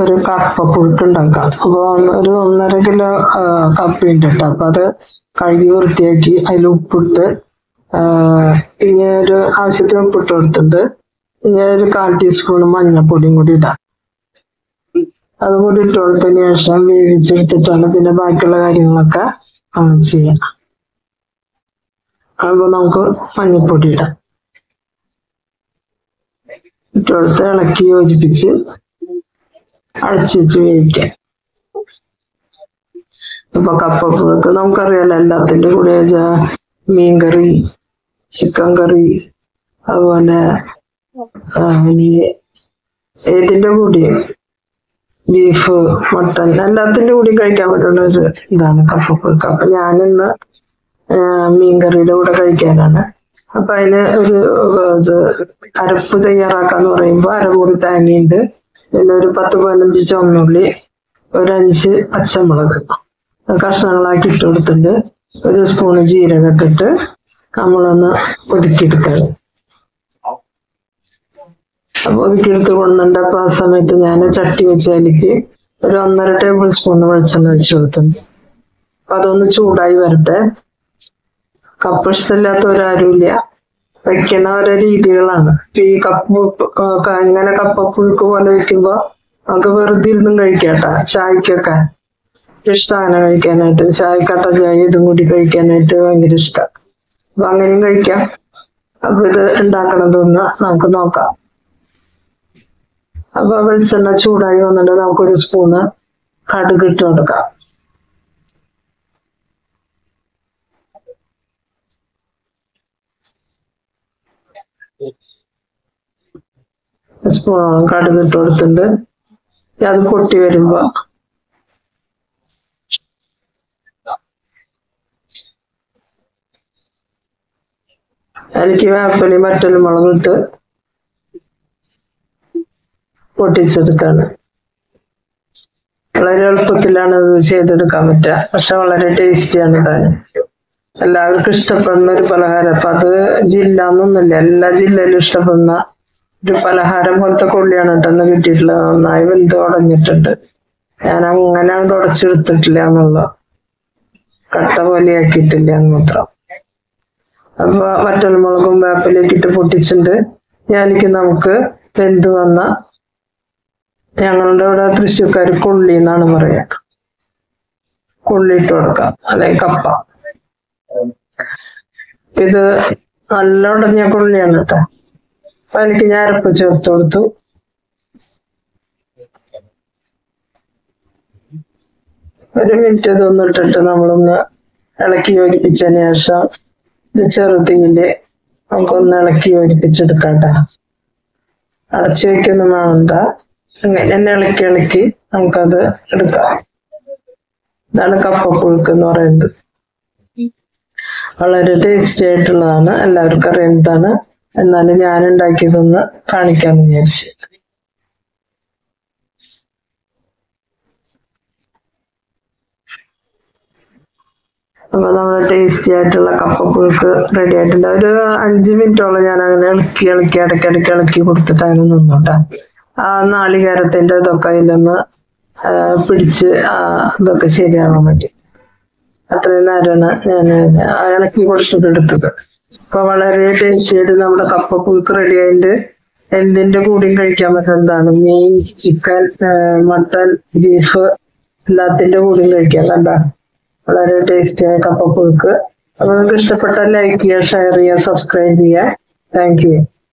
ഒരു കപ്പ പുഴുക്കുണ്ടാക്കാം. അപ്പൊ ഒരു 1.5 കിലോ കപ്പയുണ്ട് കേട്ടോ. അപ്പൊ അത് കഴുകി വൃത്തിയാക്കി അതിൽ ഉപ്പിട്ട് ഇനി ഒരു ആവശ്യത്തിന് ഉപ്പിട്ട് കൊടുത്തിട്ടുണ്ട്. ഇനി ഒരു 1/4 ടീസ്പൂൺ മഞ്ഞൾപ്പൊടിയും കൂടി ഇടാം. അതുകൂടി ഇട്ട് കൊടുത്തതിന് ശേഷം വേവിച്ചെടുത്തിട്ടാണ് പിന്നെ ബാക്കിയുള്ള കാര്യങ്ങളൊക്കെ ചെയ്യാം. അപ്പൊ നമുക്ക് മഞ്ഞൾപ്പൊടി ഇടാം. ഇട്ട് കൊടുത്ത് ഇളക്കി യോജിപ്പിച്ച് അടച്ചു വെച്ച് വേവിക്കാം. ഇപ്പൊ കപ്പപ്പുഴുക്ക് നമുക്കറിയാലോ, എല്ലാത്തിന്റെ കൂടെ മീൻകറി, ചിക്കൻ കറി, അതുപോലെ ഇനി ഏതിന്റെ കൂടെയും ബീഫ്, മട്ടൻ എല്ലാത്തിന്റെ കൂടി കഴിക്കാൻ പറ്റുന്ന ഒരു ഇതാണ് കപ്പപ്പുഴുക്ക്. അപ്പൊ ഞാനിന്ന് മീൻകറിയുടെ കൂടെ കഴിക്കാനാണ്. അപ്പൊ അതിന് ഒരു അരപ്പ് തയ്യാറാക്കാന്ന് പറയുമ്പോൾ അരമുറി തേങ്ങയുണ്ട്, പിന്നെ ഒരു 10-15 ചുവന്നുള്ളി, ഒരു 5 പച്ചമുളക് കഷ്ണങ്ങളാക്കി ഇട്ട് കൊടുത്തിട്ട് ഒരു സ്പൂണ് ജീരകം ഇട്ടിട്ട് നമ്മളൊന്ന് ഒതുക്കിയെടുക്കണം. അപ്പൊ ഒതുക്കിയെടുത്ത് കൊണ്ടുണ്ട്. അപ്പൊ ആ സമയത്ത് ഞാൻ ചട്ടി വെച്ച് അതിലേക്ക് ഒരു 1.5 ടേബിൾ സ്പൂൺ വെളിച്ചെണ്ണ ഒഴിച്ചു കൊടുത്തിട്ടുണ്ട്. അപ്പൊ അതൊന്ന് ചൂടായി വരട്ടെ. കപ്പ ഇഷ്ടമില്ലാത്തവരാരുമില്ല, വെക്കണ ഓരോ രീതികളാണ്. ഈ ഇങ്ങനെ കപ്പപ്പുഴുക്ക് പോലെ വെക്കുമ്പോ നമുക്ക് വെറുതെ ഇരുന്നും കഴിക്കാട്ടാ. ചായക്കൊക്കെ ഇഷ്ടമാണ് കഴിക്കാനായിട്ട്. ചായക്കട്ട ചായ ഇതും കൂടി കഴിക്കാനായിട്ട് ഭയങ്കര ഇഷ്ടം. അപ്പൊ അങ്ങനെയും കഴിക്കാം. അപ്പൊ ഇത് ഉണ്ടാക്കണതൊന്ന് നമുക്ക് നോക്കാം. അപ്പൊ വെളിച്ചെണ്ണ ചൂടായി വന്നിട്ട് നമുക്കൊരു സ്പൂണ് കടുക് ഇട്ട് കൊടുക്കാം. സ്പൂണോളം കടുക് ഇട്ട് കൊടുത്തിട്ടുണ്ട്. അത് പൊട്ടി വരുമ്പോ എനിക്ക് വേപ്പിലയും വറ്റലും മുളകും ഇട്ട് പൊട്ടിച്ചെടുക്കാണ്. വളരെ എളുപ്പത്തിലാണ് ഇത് ചെയ്തെടുക്കാൻ പറ്റുക. പക്ഷെ വളരെ ടേസ്റ്റിയാണ് താനും. എല്ലാവർക്കും ഇഷ്ടപ്പെടുന്ന ഒരു പലഹാരം. അപ്പൊ അത് ജില്ല എന്നൊന്നുമില്ല, എല്ലാ ജില്ലയിലും ഇഷ്ടപ്പെടുന്ന ഒരു പലഹാരം പോലത്തെ കൊള്ളിയാണ് കേട്ടെന്ന് കിട്ടിയിട്ടുള്ളത്. നന്നായി വെന്ത് ഉടഞ്ഞിട്ടുണ്ട്. ഞാൻ അങ്ങനെ ഉടച്ചെടുത്തിട്ടില്ല എന്നുള്ള, കട്ട പോലെ ആക്കിയിട്ടില്ല എന്ന് മാത്രം. അപ്പൊ വറ്റൽമുളകും വേപ്പിലേക്ക് ഇട്ട് പൊട്ടിച്ചിട്ടുണ്ട്. ഞാനിക്ക് നമുക്ക് വെന്ത് വന്ന, ഞങ്ങളുടെ ഇവിടെ തൃശ്ശൂർക്കാർ കൊള്ളി എന്നാണ് പറയാ, കൊള്ളി ഇട്ട് കൊടുക്കാം, അല്ലെങ്കിൽ കപ്പ. ഇത് നല്ല ഉടഞ്ഞ കൊള്ളിയാണ് കേട്ടോ. അപ്പൊ എനിക്ക് ഞാൻ അരപ്പ് ചേർത്ത് കൊടുത്തു. ഒരു മിനിറ്റ് ഇതൊന്നും ഇട്ടിട്ട് നമ്മളൊന്ന് ഇളക്കി യോജിപ്പിച്ചതിന് ശേഷം ചെറുതീയില് നമുക്കൊന്ന് ഇളക്കി യോജിപ്പിച്ചെടുക്കാട്ടോ. അടച്ചു വെക്കൊന്നും വേണ്ട, അങ്ങനെ തന്നെ ഇളക്കി നമുക്കത് എടുക്കാം. ഇതാണ് കപ്പപ്പുഴുക്ക് എന്ന് പറയുന്നത്. വളരെ ടേസ്റ്റി ആയിട്ടുള്ളതാണ്, എല്ലാവർക്കും അറിയുന്നതാണ്. എന്നാലും ഞാൻ ഉണ്ടാക്കിയതൊന്ന് കാണിക്കാന്ന് വിചാരിച്ചു. അപ്പൊ നമ്മുടെ ടേസ്റ്റി ആയിട്ടുള്ള കപ്പപ്പുഴുക്ക് റെഡി ആയിട്ടുണ്ട്. ഒരു 5 മിനിറ്റോളം ഞാൻ അങ്ങനെ ഇളക്കി ഇടയ്ക്കിടയ്ക്ക് ഇളക്കി കൊടുത്തിട്ട് അങ്ങനെ നിന്നോട്ടെ. ആ നാളികേരത്തിന്റെ ഇതൊക്കെ അതിലൊന്ന് പിടിച്ച് ഇതൊക്കെ ശരിയാവാൻ പറ്റും. അത്രയും നേരമാണ് ഞാൻ ഇളക്കി കൊടുത്തത്. അപ്പൊ വളരെ ടേസ്റ്റി ആയിട്ട് നമ്മുടെ കപ്പപ്പുഴുക്ക് റെഡി ആയിട്ട് എന്തിന്റെ കൂടെയും കഴിക്കാൻ പറ്റുന്നതാണ്. മീൻ, ചിക്കൻ, മട്ടൻ, ബീഫ് എല്ലാത്തിന്റെ കൂടെയും കഴിക്കാം. കണ്ട വളരെ ടേസ്റ്റിയായ കപ്പപ്പുഴുക്ക്. അപ്പൊ നിങ്ങൾക്ക് ഇഷ്ടപ്പെട്ടാൽ ലൈക്ക് ചെയ്യുക, ഷെയർ ചെയ്യുക, സബ്സ്ക്രൈബ് ചെയ്യുക. Thank you.